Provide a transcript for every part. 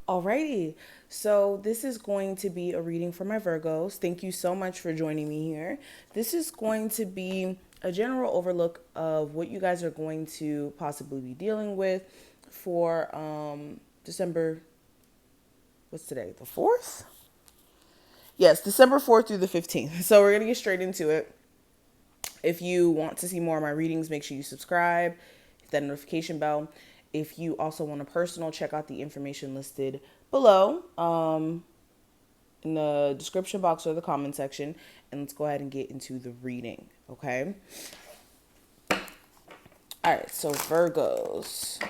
Alrighty, so this is going to be a reading for my Virgos. Thank you so much for joining me here. This is going to be a general overlook of what you guys are going to possibly be dealing with for December. What's today? The 4th? Yes, December 4th through the 15th. So we're going to get straight into it. If you want to see more of my readings, make sure you subscribe, hit that notification bell. If you also want a personal, check out the information listed below in the description box or the comment section. And let's go ahead and get into the reading, okay? All right, so Virgos.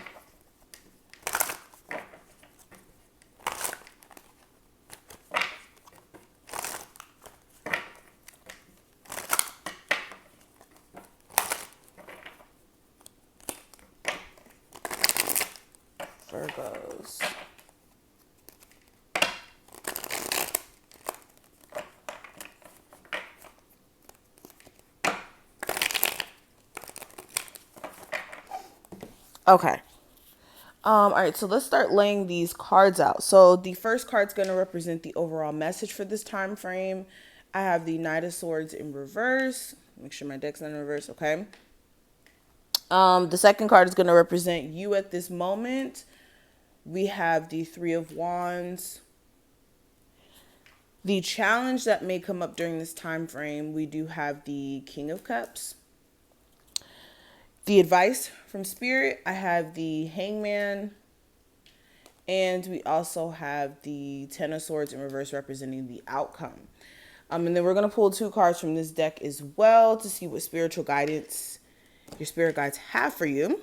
Virgos. Okay. All right, so let's start laying these cards out. So the first card's going to represent the overall message for this time frame. I have the Knight of Swords in reverse. Make sure my deck's not in reverse, okay? The second card is going to represent you at this moment. We have the Three of Wands. The challenge that may come up during this time frame, we do have the King of Cups. The advice from Spirit, I have the Hangman. And we also have the Ten of Swords in reverse representing the outcome. And then we're going to pull 2 cards from this deck as well to see what spiritual guidance your spirit guides have for you.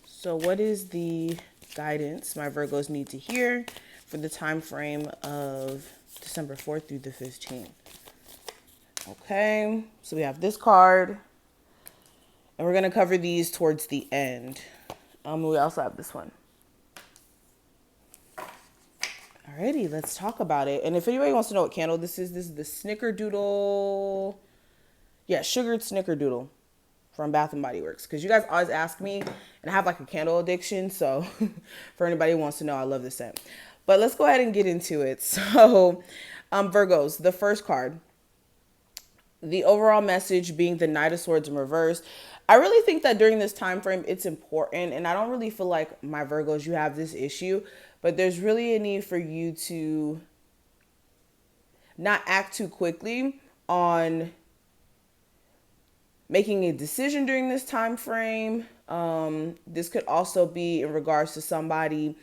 So what is the guidance my Virgos need to hear for the time frame of December 4th through the 15th? Okay, so we have this card. And we're going to cover these towards the end. We also have this one. Alrighty, let's talk about it. And if anybody wants to know what candle this is the Snickerdoodle. Yeah, sugared Snickerdoodle from Bath and Body Works. Because you guys always ask me, and I have like a candle addiction. So for anybody who wants to know, I love this scent. But let's go ahead and get into it. So Virgos, the first card. The overall message being the Knight of Swords in reverse. I really think that during this time frame, it's important. And I don't really feel like my Virgos, you have this issue. But there's really a need for you to not act too quickly on making a decision during this time frame. This could also be in regards to somebody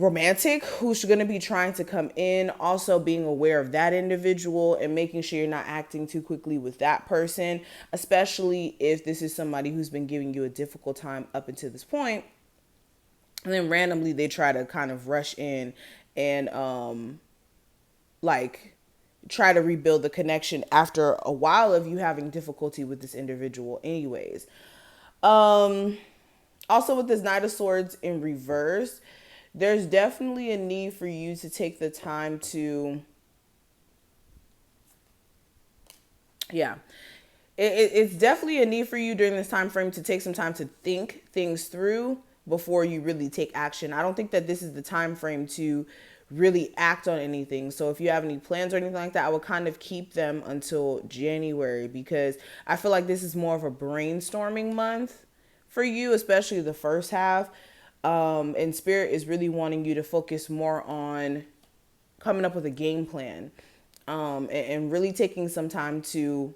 romantic who's going to be trying to come in, also being aware of that individual and making sure you're not acting too quickly with that person, especially if this is somebody who's been giving you a difficult time up until this point. And then randomly they try to kind of rush in and try to rebuild the connection after a while of you having difficulty with this individual anyways. Also with this Knight of Swords in reverse, there's definitely a need for you to take the time to, it's definitely a need for you during this time frame to take some time to think things through before you really take action. I don't think that this is the time frame to really act on anything. So if you have any plans or anything like that, I would kind of keep them until January, because I feel like this is more of a brainstorming month for you, especially the first half. And Spirit is really wanting you to focus more on coming up with a game plan, and really taking some time to,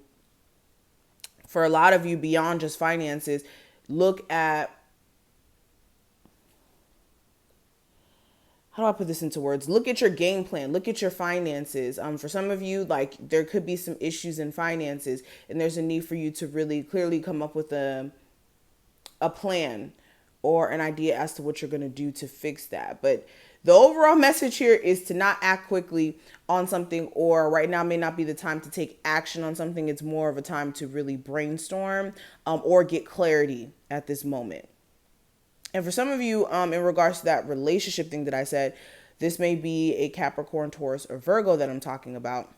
for a lot of you beyond just finances, look at, how do I put this into words? Look at your game plan. Look at your finances. For some of you, like, there could be some issues in finances, and there's a need for you to really clearly come up with a plan or an idea as to what you're going to do to fix that. But the overall message here is to not act quickly on something, or right now may not be the time to take action on something. It's more of a time to really brainstorm or get clarity at this moment. And for some of you, in regards to that relationship thing that I said, this may be a Capricorn, Taurus, or Virgo that I'm talking about,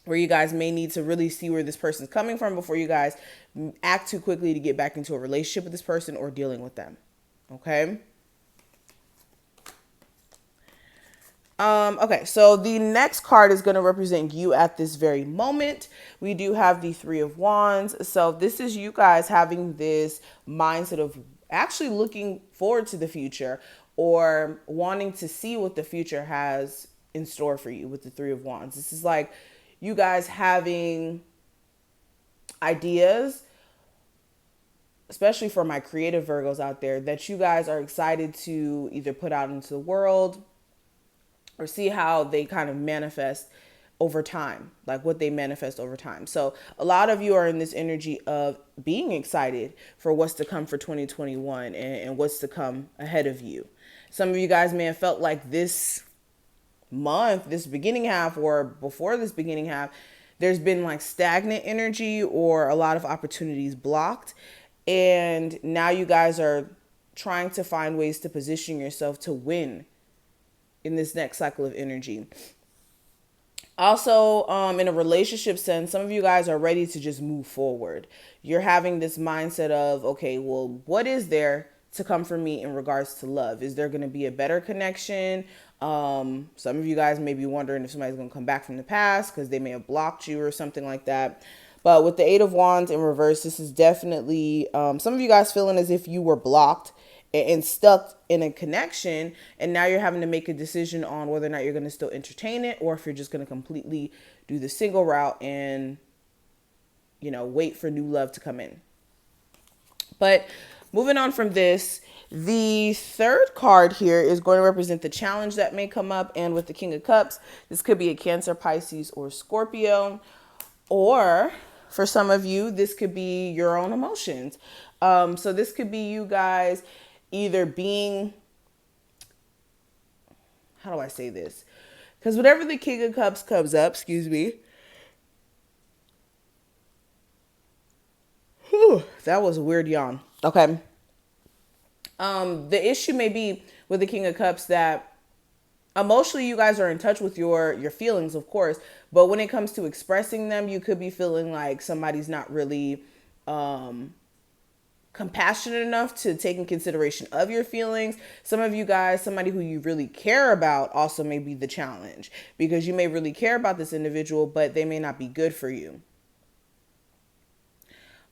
where you guys may need to really see where this person's coming from before you guys act too quickly to get back into a relationship with this person or dealing with them. Okay? Okay, so the next card is going to represent you at this very moment. We do have the Three of Wands. So this is you guys having this mindset of actually looking forward to the future or wanting to see what the future has in store for you with the Three of Wands. This is like you guys having ideas, especially for my creative Virgos out there, that you guys are excited to either put out into the world or see how they kind of manifest over time, like what they manifest over time. So a lot of you are in this energy of being excited for what's to come for 2021 and what's to come ahead of you. Some of you guys may have felt like this month, this beginning half, or before this beginning half, there's been like stagnant energy or a lot of opportunities blocked. And now you guys are trying to find ways to position yourself to win in this next cycle of energy. Also, in a relationship sense, some of you guys are ready to just move forward. You're having this mindset of, okay, well, what is there to come for me in regards to love? Is there going to be a better connection? Some of you guys may be wondering if somebody's going to come back from the past because they may have blocked you or something like that. But with the Eight of Wands in reverse, this is definitely some of you guys feeling as if you were blocked and stuck in a connection, and now you're having to make a decision on whether or not you're going to still entertain it or if you're just going to completely do the single route and, you know, wait for new love to come in. But moving on from this, the third card here is going to represent the challenge that may come up. And with the King of Cups, this could be a Cancer, Pisces, or Scorpio. Or for some of you, this could be your own emotions. So this could be you guys either being, how do I say this? Because whenever the King of Cups comes up, excuse me. Whew, that was a weird yawn. Okay. The issue may be with the King of Cups that emotionally you guys are in touch with your feelings, of course, but when it comes to expressing them, you could be feeling like somebody's not really compassionate enough to take in consideration of your feelings. Some of you guys, somebody who you really care about also may be the challenge, because you may really care about this individual, but they may not be good for you.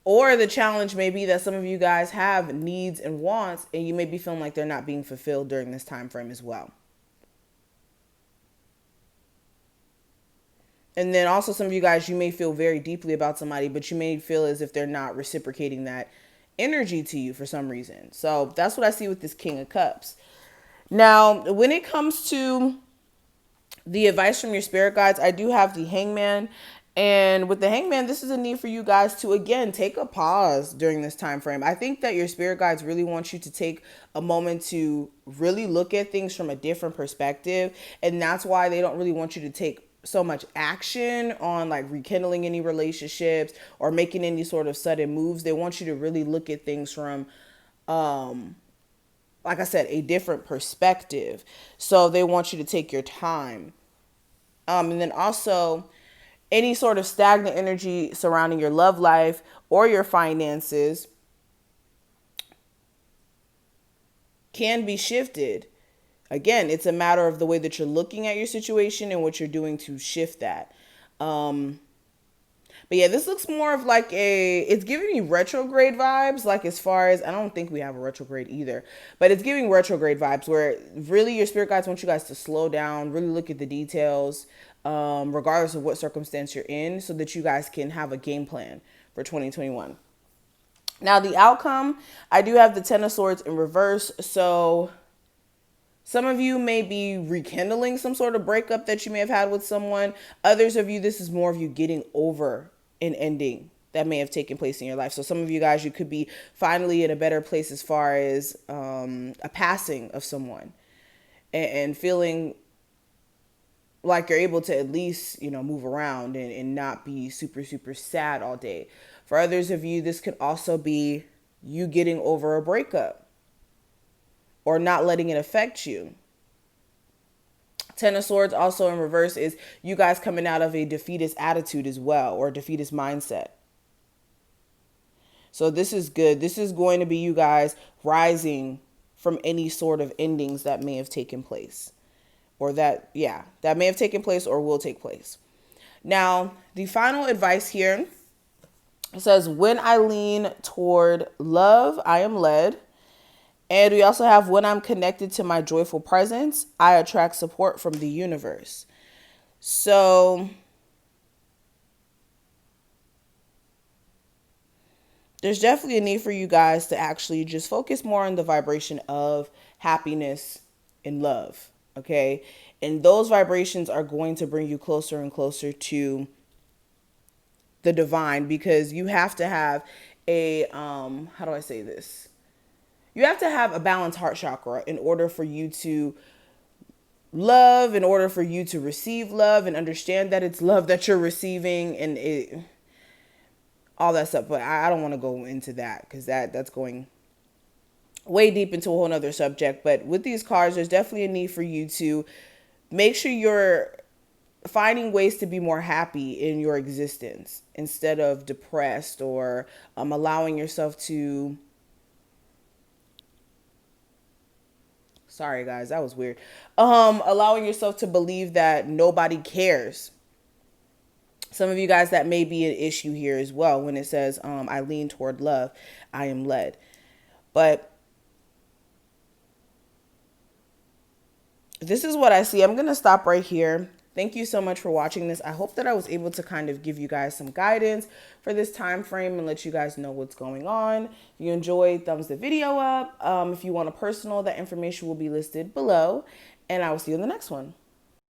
Or the challenge may be that some of you guys have needs and wants, and you may be feeling like they're not being fulfilled during this time frame as well. And then also some of you guys, you may feel very deeply about somebody, but you may feel as if they're not reciprocating that energy to you for some reason. So that's what I see with this King of Cups. Now, when it comes to the advice from your spirit guides, I do have the Hangman. And with the Hangman, this is a need for you guys to, again, take a pause during this time frame. I think that your spirit guides really want you to take a moment to really look at things from a different perspective. And that's why they don't really want you to take so much action on like rekindling any relationships or making any sort of sudden moves. They want you to really look at things from, like I said, a different perspective. So they want you to take your time. And then also any sort of stagnant energy surrounding your love life or your finances can be shifted. Again, it's a matter of the way that you're looking at your situation and what you're doing to shift that. But yeah, this looks more of like it's giving me retrograde vibes, like as far as, I don't think we have a retrograde either, but it's giving retrograde vibes where really your spirit guides want you guys to slow down, really look at the details, regardless of what circumstance you're in, so that you guys can have a game plan for 2021. Now, the outcome, I do have the Ten of Swords in reverse. So some of you may be rekindling some sort of breakup that you may have had with someone. Others of you, this is more of you getting over an ending that may have taken place in your life. So some of you guys, you could be finally in a better place as far as a passing of someone and feeling like you're able to at least, you know, move around and not be super, super sad all day. For others of you, this could also be you getting over a breakup or not letting it affect you. Ten of Swords also in reverse is you guys coming out of a defeatist attitude as well, or defeatist mindset. So this is good. This is going to be you guys rising from any sort of endings that may have taken place or that, yeah, that may have taken place or will take place. Now, the final advice here, it says, when I lean toward love, I am led. And we also have, when I'm connected to my joyful presence, I attract support from the universe. So there's definitely a need for you guys to actually just focus more on the vibration of happiness and love. Okay. And those vibrations are going to bring you closer and closer to the divine, because you have to have a, how do I say this? You have to have a balanced heart chakra in order for you to love, in order for you to receive love and understand that it's love that you're receiving, and all that stuff. But I don't want to go into that, because that's going way deep into a whole nother subject. But with these cards, there's definitely a need for you to make sure you're finding ways to be more happy in your existence instead of depressed, or allowing yourself to, sorry guys, that was weird, allowing yourself to believe that nobody cares. Some of you guys, that may be an issue here as well when it says, I lean toward love, I am led. But this is what I see. I'm going to stop right here. Thank you so much for watching this. I hope that I was able to kind of give you guys some guidance for this time frame and let you guys know what's going on. If you enjoyed, thumbs the video up. If you want a personal, that information will be listed below. And I will see you in the next one.